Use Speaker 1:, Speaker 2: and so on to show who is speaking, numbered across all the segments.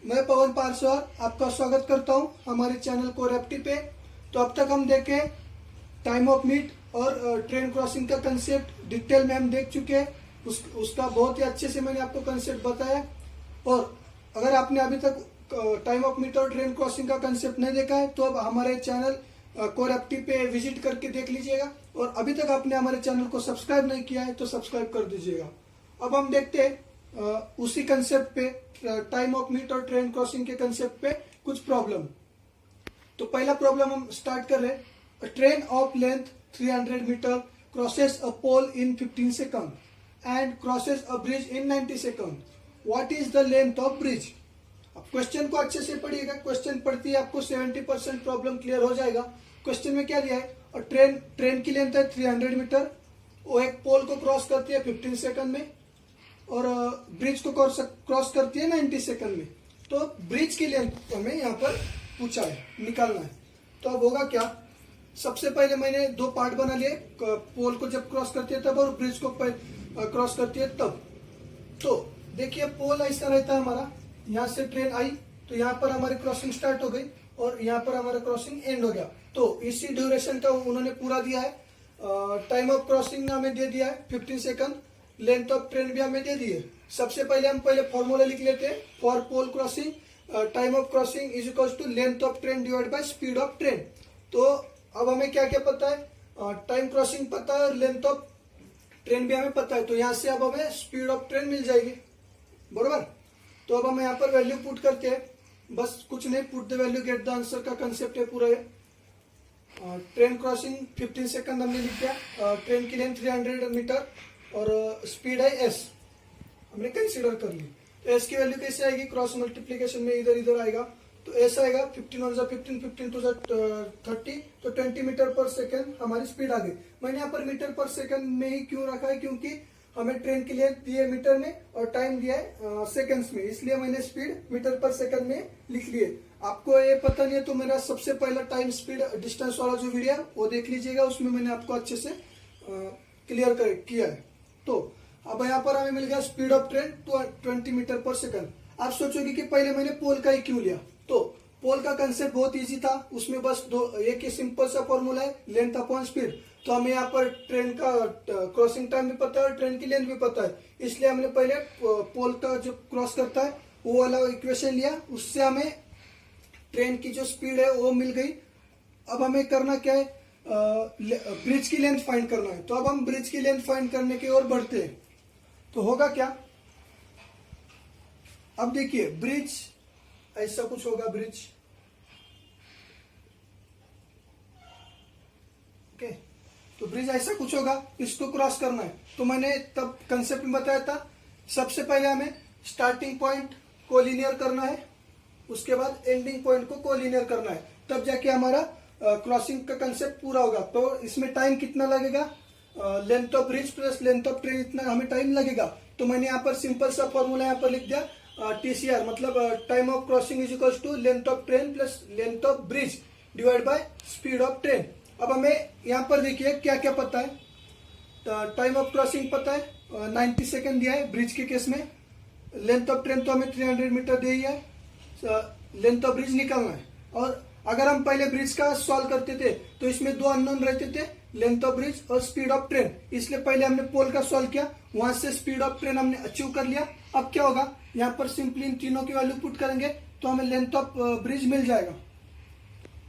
Speaker 1: मैं पवन पारसवार आपका स्वागत करता हूं हमारे चैनल कोरैप्टी पे। तो अब तक हम देखे टाइम ऑफ मीट और ट्रेन क्रॉसिंग का कंसेप्ट डिटेल में हम देख चुके हैं। उसका बहुत ही अच्छे से मैंने आपको कंसेप्ट बताया। और अगर आपने अभी तक टाइम ऑफ मीट और ट्रेन क्रॉसिंग का कंसेप्ट नहीं देखा है तो अब हमारे चैनल कोरैप्टी पे विजिट करके देख लीजिएगा। और अभी तक आपने हमारे चैनल को सब्सक्राइब नहीं किया है तो सब्सक्राइब कर दीजिएगा। अब हम देखते हैं उसी कंसेप्ट पे, टाइम ऑफ मीट और ट्रेन क्रॉसिंग के कंसेप्ट पे कुछ प्रॉब्लम। तो पहला प्रॉब्लम हम स्टार्ट कर रहे हैं। Train of length 300 metre crosses a pole in 15 second and crosses a bridge in 90 second. What is the length of bridge? अब क्वेश्चन को अच्छे से पढ़िएगा। क्वेश्चन पढ़ती है आपको 70% प्रॉब्लम क्लियर हो जाएगा। क्वेश्चन में क्या दिया है? और ट्रेन की लेंथ है 300 मीटर, वो एक पोल को क्रॉस करती है 15 सेकंड में और ब्रिज को क्रॉस करती है 90 सेकंड में। तो ब्रिज की लेंथ हमें यहाँ पर पूछा है, निकालना है। तो अब होगा क्या? सबसे पहले मैंने दो पार्ट बना लिए, पोल को जब क्रॉस करती है तब और ब्रिज को क्रॉस करती है तब। तो देखिए पोल ऐसा रहता है हमारा, यहाँ से ट्रेन आई तो यहाँ पर हमारी क्रॉसिंग स्टार्ट हो गई और यहाँ पर हमारा क्रॉसिंग एंड हो गया। तो इसी ड्यूरेशन का उन्होंने पूरा दिया है। टाइम ऑफ क्रॉसिंग हमें दे दिया है 15 सेकंड, लेंथ ऑफ ट्रेन भी हमें दे दी है। सबसे पहले हम फॉर्मूला लिख लेते हैं। For pole crossing time of crossing is equal to length of train divide by speed of train. तो अब हमें क्या क्या पता है? टाइम क्रॉसिंग पता है और लेंथ ऑफ ट्रेन भी हमें पता है। तो यहाँ से अब हमें स्पीड ऑफ ट्रेन मिल जाएगी, बरोबर। तो अब हम यहाँ पर वैल्यू पुट करते हैं, बस कुछ नहीं, put the value get the answer का कंसेप्ट है पूरा ये। ट्रेन क्रॉसिंग 15 सेकंड हमने लिख दिया, ट्रेन की लेंथ 300 मीटर और स्पीड है एस, हमने कंसीडर कर ली। तो एस की वैल्यू कैसे आएगी? क्रॉस मल्टीप्लीकेशन में इधर इधर आएगा तो एस आएगा 15 1 15 15 2 30, तो 20 मीटर पर सेकंड हमारी स्पीड आ गई। मैंने यहाँ पर मीटर पर सेकंड में ही क्यों रखा है? क्योंकि हमें ट्रेन की लेंथ दी है मीटर में और टाइम दिया है सेकंड्स में, इसलिए मैंने स्पीड मीटर पर सेकंड में लिख ली है। आपको ये पता नहीं है तो मेरा सबसे पहला टाइम स्पीड डिस्टेंस वाला जो वीडियो है वो देख लीजिएगा, उसमें मैंने आपको अच्छे से क्लियर किया है। तो अब यहाँ पर हमें मिल गया speed of train 20 metre per second. आप सोचोगे कि पहले मैंने पोल का ही क्यों लिया? तो पोल का कंसेप्ट बहुत इजी था, उसमें बस एक ही सिंपल सा फॉर्मूला है, लेंथ अपॉन स्पीड। तो हमें यहाँ पर ट्रेन का क्रॉसिंग टाइम भी पता है और ट्रेन की लेंथ भी पता है, इसलिए हमने पहले पोल का जो क्रॉस करता है वो वाला इक्वेशन लिया, उससे हमें ट्रेन की जो स्पीड है वो मिल गई। अब हमें करना क्या है? ब्रिज की लेंथ फाइंड करना है। तो अब हम ब्रिज की लेंथ फाइंड करने की ओर बढ़ते हैं। तो होगा क्या? अब देखिए ब्रिज ऐसा कुछ होगा, ब्रिज ओके। तो ब्रिज ऐसा कुछ होगा, इसको क्रॉस करना है। तो मैंने तब कंसेप्ट में बताया था, सबसे पहले हमें स्टार्टिंग पॉइंट को लीनियर करना है, उसके बाद एंडिंग पॉइंट को कोलिनियर करना है, तब जाके हमारा क्रॉसिंग का कंसेप्ट पूरा होगा। तो इसमें टाइम कितना लगेगा? Length of bridge plus length of train, इतना हमें टाइम लगेगा। तो मैंने यहाँ पर सिंपल सा फॉर्मूला यहाँ पर लिख दिया, टीसीआर मतलब time of crossing is equal to length of train plus length of bridge divide by speed of train. अब हमें यहाँ पर देखिए क्या क्या पता है। टाइम ऑफ क्रॉसिंग पता है 90 सेकेंड दिया है ब्रिज के केस में। लेंथ ऑफ ट्रेन तो हमें 300 मीटर दी है, लेंथ ऑफ ब्रिज निकालना है। और अगर हम पहले ब्रिज का सॉल्व करते थे तो इसमें दो अननोन रहते थे, लेंथ ऑफ ब्रिज और स्पीड ऑफ ट्रेन, इसलिए पहले हमने पोल का सॉल्व किया, वहां से स्पीड ऑफ ट्रेन हमने अचीव कर लिया। अब क्या होगा? यहाँ पर सिंपली इन तीनों की वैल्यू पुट करेंगे तो हमें लेंथ ऑफ ब्रिज मिल जाएगा।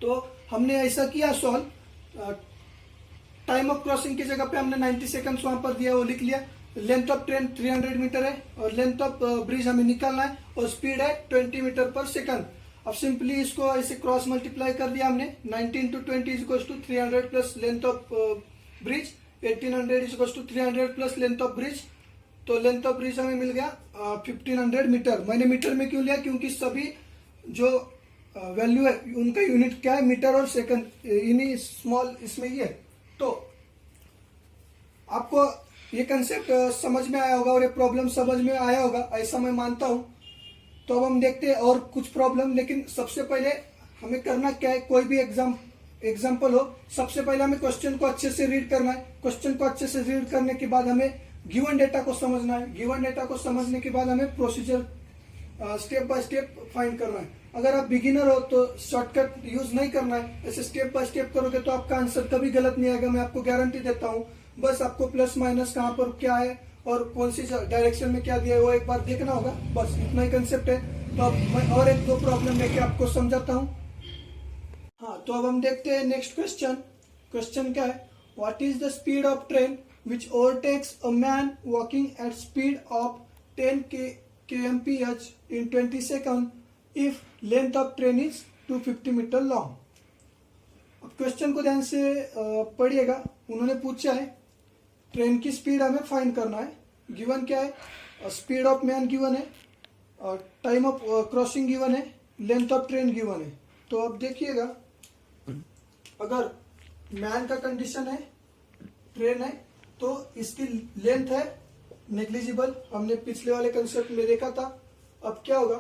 Speaker 1: तो हमने ऐसा किया सॉल्व, टाइम ऑफ क्रॉसिंग की जगह पे हमने 90 सेकंड्स वहां पर दिया, वो लिख लिया। लेंथ ऑफ ट्रेन 300 मीटर है और लेंथ ऑफ ब्रिज हमें निकालना है और स्पीड है 20 मीटर पर सेकंड। अब सिंपली इसको ऐसे क्रॉस मल्टीप्लाई कर दिया हमने, 90 into 20 is equal to 300 plus length of bridge, 1800 is equal to 300 plus length of bridge. तो लेंथ ऑफ ब्रिज हमें मिल गया 1500 मीटर। मैंने मीटर में क्यों लिया? क्योंकि सभी जो वैल्यू है उनका यूनिट क्या है? मीटर और सेकंड, इन्हीं स्मॉल इसमें ही है। तो आपको ये कंसेप्ट समझ में आया होगा और ये प्रॉब्लम समझ में आया होगा, ऐसा मैं मानता हूं। तो अब हम देखते हैं और कुछ प्रॉब्लम, लेकिन सबसे पहले हमें करना क्या है? कोई भी एग्जाम्पल हो, सबसे पहले हमें क्वेश्चन को अच्छे से रीड करना है। क्वेश्चन को अच्छे से रीड करने के बाद हमें गिवन डेटा को समझना है। गिवन डेटा को समझने के बाद हमें procedure step by step find करना है। अगर आप बिगिनर हो तो शॉर्टकट यूज नहीं करना है, ऐसे स्टेप बाय स्टेप करोगे तो आपका आंसर कभी गलत नहीं आएगा, मैं आपको गारंटी देता हूँ। बस आपको प्लस माइनस कहाँ पर क्या है और कौन सी डायरेक्शन में क्या दिया है वो एक बार देखना होगा, बस इतना ही कंसेप्ट है। तो अब मैं और एक दो प्रॉब्लम लेके आपको समझाता हूँ। हाँ, तो अब हम देखते हैं नेक्स्ट क्वेश्चन। क्वेश्चन क्या है, what is the speed of train which overtakes a man walking at speed of 10 kmph in 20 seconds if length of train is 250 metre long. अब क्वेश्चन को ध्यान से पढ़िएगा। उन्होंने पूछा है ट्रेन की स्पीड हमें फाइंड करना है। गिवन क्या है, स्पीड ऑफ मैन गिवन है, टाइम ऑफ क्रॉसिंग गिवन है, लेंथ ऑफ ट्रेन गिवन है। तो अब देखिएगा, अगर मैन का कंडीशन है, ट्रेन है, तो इसकी लेंथ है नेग्लिजिबल, हमने पिछले वाले कंसेप्ट में देखा था। अब क्या होगा,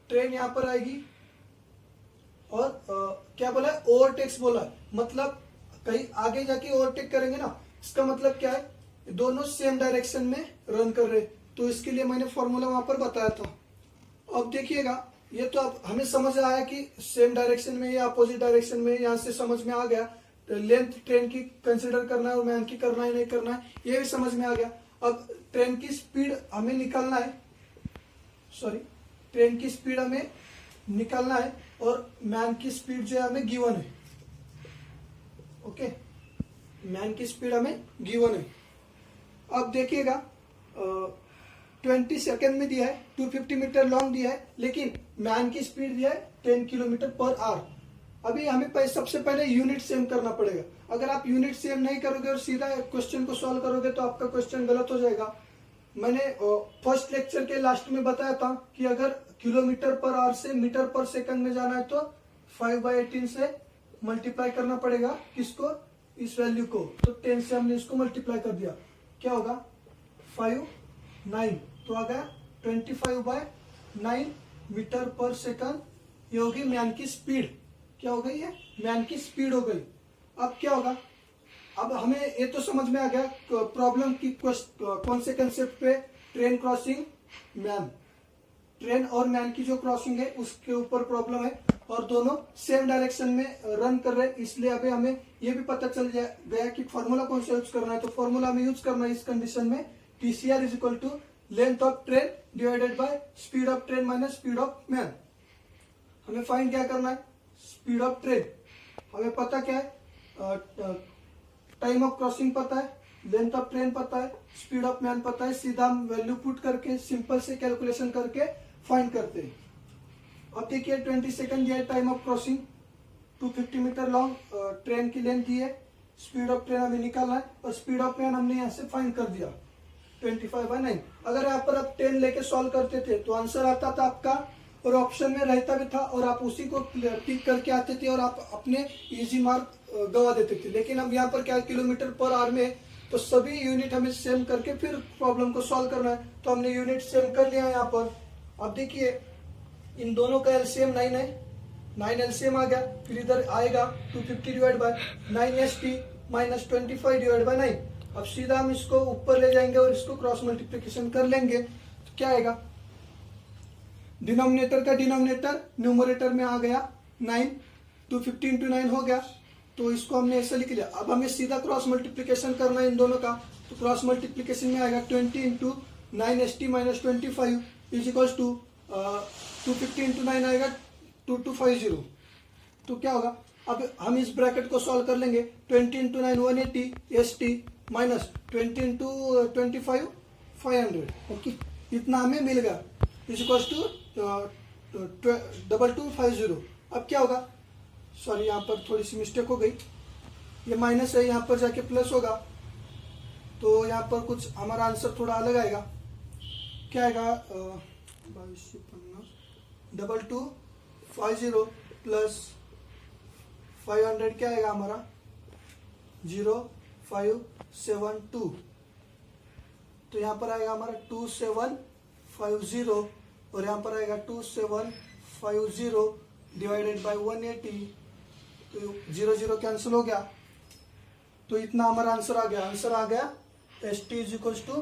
Speaker 1: ट्रेन यहां पर आएगी और क्या बोला है, ओवरटेक्स बोला है, मतलब कहीं आगे जाके ओवरटेक करेंगे ना, इसका मतलब क्या है, दोनों सेम डायरेक्शन में रन कर रहे। तो इसके लिए मैंने फॉर्मूला वहां पर बताया था। अब देखिएगा, ये तो अब हमें समझ आया कि सेम डायरेक्शन में या अपोजिट डायरेक्शन में, यहां से समझ में आ गया। तो लेंथ ट्रेन की कंसिडर करना है और मैन की करना है नहीं करना है, ये भी समझ में आ गया। अब ट्रेन की स्पीड हमें निकालना है, ट्रेन की स्पीड हमें निकालना है और मैन की स्पीड जो है हमें गिवन है। ओके, मैन की स्पीड हमें गिवन है। अब देखिएगा, 20 सेकेंड में दिया है, 250 मीटर लॉन्ग दिया है, लेकिन मैन की स्पीड दिया है 10 किलोमीटर पर आवर। अभी हमें सबसे पहले यूनिट सेम करना पड़ेगा। अगर आप यूनिट सेम नहीं करोगे और सीधा क्वेश्चन को सॉल्व करोगे तो आपका क्वेश्चन गलत हो जाएगा। मैंने फर्स्ट लेक्चर के लास्ट में बताया था कि अगर किलोमीटर पर आवर से मीटर पर सेकंड में जाना है तो 5/18 से मल्टीप्लाई करना पड़ेगा। किसको, इस वैल्यू को। तो 10 से हमने इसको मल्टीप्लाई कर दिया, क्या होगा 5 9, तो आ गया 25/9 मीटर पर सेकंड। ये होगी मैन की स्पीड। क्या हो गई है, मैन की स्पीड हो गई। अब क्या होगा, अब हमें ये तो समझ में आ गया प्रॉब्लम की कौन से कंसेप्ट पे, ट्रेन क्रॉसिंग मैन, ट्रेन और मैन की जो क्रॉसिंग है उसके ऊपर प्रॉब्लम है और दोनों सेम डायरेक्शन में रन कर रहे हैं। इसलिए अभी हमें ये भी पता चल गया कि फॉर्मूला कौन सा यूज करना है। तो फॉर्मूला हमें यूज करना है इस कंडीशन में, TCR is equal to length of train divided by speed of train minus speed of man. हमें फाइंड क्या करना है, स्पीड ऑफ ट्रेन। हमें पता क्या है, टाइम ऑफ क्रॉसिंग पता है, लेंथ ऑफ ट्रेन पता है, स्पीड ऑफ मैन पता है। सीधा हम वैल्यू पुट करके सिंपल से कैलकुलेशन करके फाइंड करते हैं। अब देखिए 20 सेकंड दिया है time of crossing, 250 metre long train की लेंथ दी है, स्पीड ऑफ ट्रेन हमें निकालना है और स्पीड ऑफ मैन हमने यहाँ से फाइंड कर दिया 25/9। अगर यहाँ पर आप 10 लेके सॉल्व करते थे तो आंसर आता था आपका और ऑप्शन में रहता भी था और आप उसी को टिक करके आते थे और आप अपने इजी मार्क गवा देते थे। लेकिन अब यहाँ पर क्या किलोमीटर पर आवर में, तो सभी यूनिट हमें सेम करके फिर प्रॉब्लम को सॉल्व करना है। तो हमने यूनिट सेम कर लिया यहाँ पर। अब देखिए इन दोनों का एलसीएम 9 है, 9 एलसीएम आ गया। फिर इधर आएगा 250 divide by 9ST minus 25 divide by 9। अब सीधा हम इसको ऊपर ले जाएंगे और इसको क्रॉस मल्टीप्लीकेशन कर लेंगे तो क्या आएगा, डिनोमिनेटर का डिनोमिनेटर न्यूमरेटर में आ गया 9, 250 इंटू 9 हो गया। तो इसको हमने ऐसे लिख लिया। अब हमें सीधा क्रॉस मल्टीप्लीकेशन करना है इन दोनों का। तो क्रॉस मल्टीप्लीकेशन में आएगा 20 into 9ST minus 25 is equals to 250 into 9 आएगा 2250। तो क्या होगा, अब हम इस ब्रैकेट को सॉल्व कर लेंगे। 20 into 9 180 ST minus 20 into 25 500। Okay, इतना हमें मिल गया इज इक्वल्स टू 2250। अब क्या होगा, सॉरी यहाँ पर थोड़ी सी मिस्टेक हो गई, ये माइनस है, यहाँ पर जाके प्लस होगा। तो यहाँ पर कुछ हमारा आंसर थोड़ा अलग आएगा। क्या आएगा, 2250 प्लस 500 क्या आएगा हमारा 0572। तो यहाँ पर आएगा हमारा 2750 और यहाँ पर आएगा 2750 डिवाइडेड बाय 180। तो 0 कैंसिल हो गया। तो इतना हमारा आंसर आ गया। आंसर आ गया ST is equal to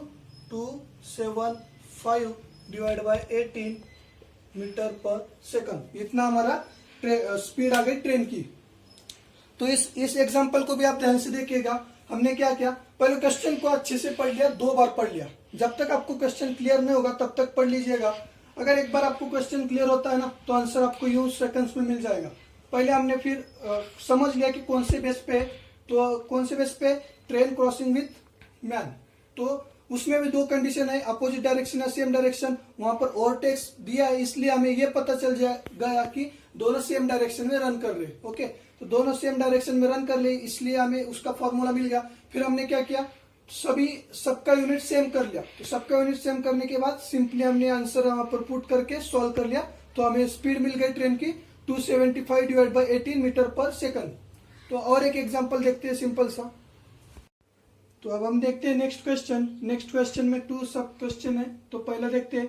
Speaker 1: 275 divide by 18 metre per second, इतना हमारा स्पीड आ गई ट्रेन की। तो इस एग्जांपल को भी आप ध्यान से देखिएगा। हमने क्या किया, पहले क्वेश्चन को अच्छे से पढ़ लिया, 2 बार पढ़ लिया। जब तक आपको क्वेश्चन क्लियर नहीं होगा तब तक पढ़ लीजिएगा। अगर एक बार आपको क्वेश्चन क्लियर होता है ना, तो आंसर आपको यूं सेकंड्स में मिल जाएगा। पहले हमने फिर समझ लिया कि कौन से बेस पे, तो कौन से बेस पे, ट्रेन क्रॉसिंग विथ मैन। तो उसमें भी 2 कंडीशन है, अपोजिट डायरेक्शन या सेम डायरेक्शन। वहां पर ओवरटेक्स दिया है, इसलिए हमें ये पता चल गया कि दोनों सेम डायरेक्शन में रन कर रहे। ओके, तो दोनों सेम डायरेक्शन में रन कर ले, इसलिए हमें उसका फॉर्मूला मिल गया। फिर हमने क्या किया, सबका यूनिट सेम कर लिया। तो सबका यूनिट सेम करने के बाद सिंपली हमने आंसर वहां पर पुट करके सॉल्व कर लिया। तो हमें स्पीड मिल गई ट्रेन की 275 divide by 18 metre per second. तो और एक एग्जांपल देखते हैं सिंपल सा। तो अब हम देखते हैं नेक्स्ट क्वेश्चन। नेक्स्ट क्वेश्चन में 2 सब क्वेश्चन है। तो पहला देखते हैं,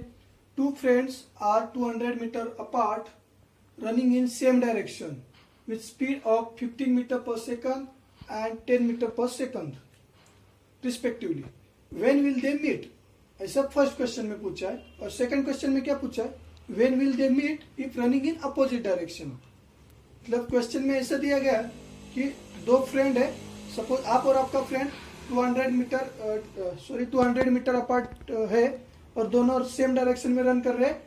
Speaker 1: 2 friends are 200 metre apart running in same direction with speed of 15 meter per second and 10 meter per second respectively. When will they meet? ऐसा फर्स्ट क्वेश्चन में पूछा है। और सेकंड क्वेश्चन में क्या पूछा है, when will they meet if running in opposite direction। मतलब क्वेश्चन में ऐसा दिया गया है कि 2 फ्रेंड है, सपोज आप और आपका फ्रेंड 200 मीटर अपार्ट है और दोनों सेम डायरेक्शन में रन कर रहे हैं।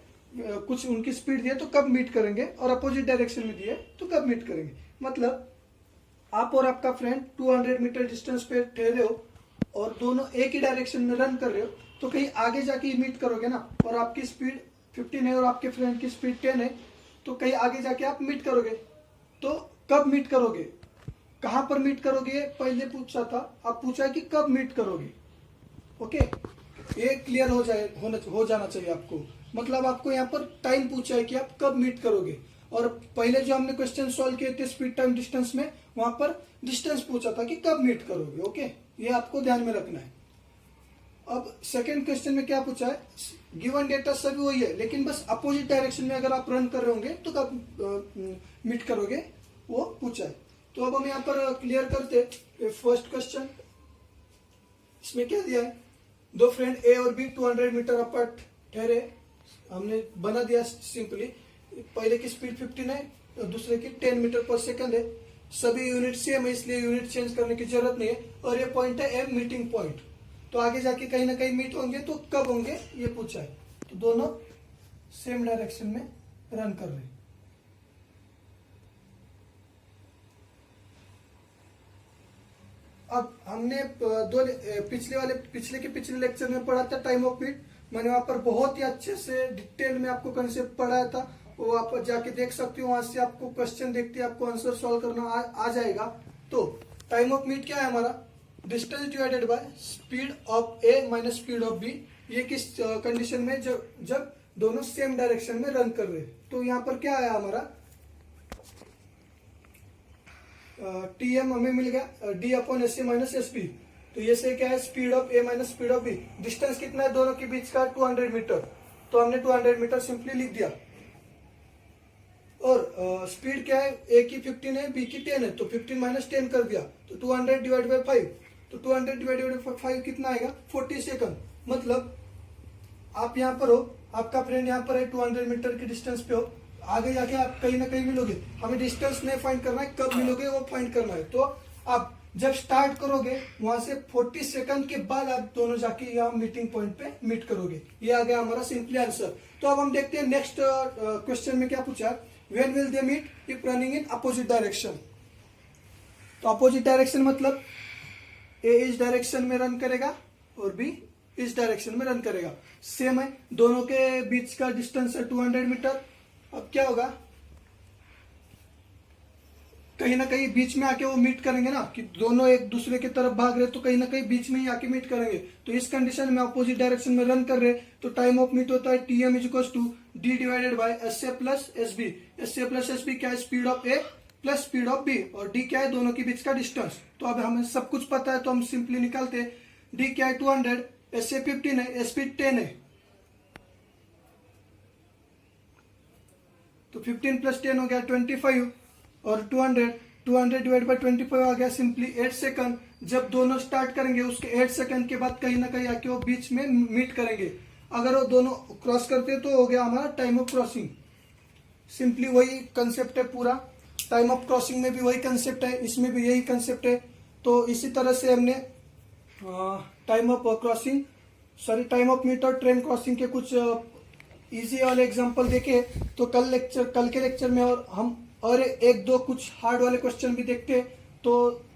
Speaker 1: कुछ उनकी स्पीड दिए तो कब मीट करेंगे, और अपोजिट डायरेक्शन में दिए तो कब मीट करेंगे। मतलब आप और आपका फ्रेंड 200 मीटर डिस्टेंस पे ठहरे हो और दोनों एक ही डायरेक्शन में रन कर रहे हो, तो कहीं आगे जाके मीट करोगे ना। और आपकी स्पीड 15 है और आपके फ्रेंड की स्पीड 10 है, तो कहीं आगे जाके आप मीट करोगे। तो कब मीट करोगे, कहां पर मीट करोगे, पहले पूछा था, अब पूछा है कि कब मीट करोगे। ओके, ये क्लियर हो जाना चाहिए आपको। मतलब आपको यहाँ पर टाइम पूछा है कि आप कब मीट करोगे, और पहले जो हमने क्वेश्चन सॉल्व किए थे स्पीड टाइम डिस्टेंस में, वहां पर डिस्टेंस पूछा था कि कब मीट करोगे। ओके, ये आपको ध्यान में रखना है। अब सेकंड क्वेश्चन में क्या पूछा है, गिवन डेटा सभी वही है, लेकिन बस अपोजिट डायरेक्शन में अगर आप रन कर रहे होंगे तो कब मीट करोगे, वो पूछा है। तो अब हम यहाँ पर क्लियर करते फर्स्ट क्वेश्चन। इसमें क्या दिया है, 2 फ्रेंड ए और बी 200 मीटर अपार्ट ठहरे। हमने बना दिया सिंपली, पहले की स्पीड 15 है और दूसरे की 10 मीटर पर सेकंड है। सभी यूनिट सेम है, इसलिए यूनिट चेंज करने की जरूरत नहीं है। और ये पॉइंट है एम, मीटिंग पॉइंट। तो आगे जाके कहीं ना कहीं मीट होंगे, तो कब होंगे ये पूछा है। तो दोनों सेम डायरेक्शन में रन कर रहे हैं। अब हमने पिछले लेक्चर में पढ़ा था टाइम ऑफ मीट। मैंने वहां पर बहुत ही अच्छे से डिटेल में आपको कंसेप्ट पढ़ाया था, वो आप जाके देख सकते हो। वहां से आपको क्वेश्चन देखते आपको आंसर सॉल्व करना आ जाएगा। तो टाइम ऑफ मीट क्या है हमारा, distance divided by speed of A minus speed of B. ये किस कंडीशन में, जब दोनों सेम डायरेक्शन में रन कर रहे हैं। तो यहाँ पर क्या आया हमारा, टीएम हमें मिल गया D upon S A minus S B. तो ये से क्या है, speed of A minus speed of B. Distance कितना है दोनों के बीच का, 200 मीटर। तो हमने 200 मीटर सिंपली लिख दिया। और स्पीड क्या है, ए की 15 है, बी की 10 है, तो 15 माइनस 10 कर दिया, तो 200 डिवाइड बाई 5। तो 200 डिवाइडेड बाई 5 कितना आएगा, 40 सेकंड। मतलब आप यहाँ पर हो, आपका फ्रेंड यहाँ पर है, 200 मीटर की डिस्टेंस पे हो, आगे जाके आप कहीं ना कहीं मिलोगे। हमें डिस्टेंस नहीं फाइंड करना है, कब मिलोगे वो फाइंड करना है। तो आप जब स्टार्ट करोगे वहां से 40 सेकंड के बाद आप दोनों जाके यहाँ मीटिंग पॉइंट पे मीट करोगे। ये आ गया हमारा सिंपली आंसर। तो अब हम देखते हैं नेक्स्ट क्वेश्चन में क्या पूछा है, when will they meet if running in opposite direction. तो अपोजिट डायरेक्शन मतलब ए इस डायरेक्शन में रन करेगा और बी इस डायरेक्शन में रन करेगा। सेम है, दोनों के बीच का डिस्टेंस है 200 मीटर। अब क्या होगा, कहीं ना कहीं बीच में आके वो मीट करेंगे ना, कि दोनों एक दूसरे की तरफ भाग रहे, तो कहीं ना कहीं बीच में ही आके मीट करेंगे। तो इस कंडीशन में अपोजिट डायरेक्शन में रन कर रहे, तो टाइम ऑफ मीट होता है TM is equal to D divided by S A plus S B. S A plus S B क्या है, speed of A plus speed of B, और डी क्या है, दोनों के बीच का डिस्टेंस। तो अब हमें सब कुछ पता है, तो हम सिंपली निकालते, डी क्या है 200, एस ए 15 है, एस बी 10 है। तो 15 प्लस 10 हो गया 25, और 200 डिवाइड बाई 25 आ गया सिंपली 8 सेकंड। जब दोनों स्टार्ट करेंगे उसके 8 सेकंड के बाद कहीं ना कहीं आके वो बीच में मीट करेंगे। अगर वो दोनों क्रॉस करते तो हो गया हमारा टाइम ऑफ क्रॉसिंग। सिंपली वही कंसेप्ट है पूरा, टाइम ऑफ क्रॉसिंग में भी वही कंसेप्ट है, इसमें भी यही कंसेप्ट है। तो इसी तरह से हमने time of crossing time of meat और ट्रेन क्रॉसिंग के कुछ इजी वाले एग्जांपल देखे। तो कल के लेक्चर में और हम और एक दो कुछ हार्ड वाले क्वेश्चन भी देखते। तो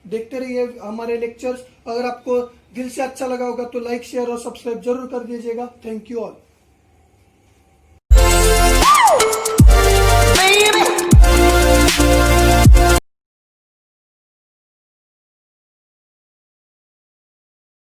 Speaker 1: देखते रहिए हमारे लेक्चर्स। अगर आपको दिल से अच्छा लगा होगा तो लाइक शेयर और सब्सक्राइब जरूर कर दीजिएगा। Thank you all.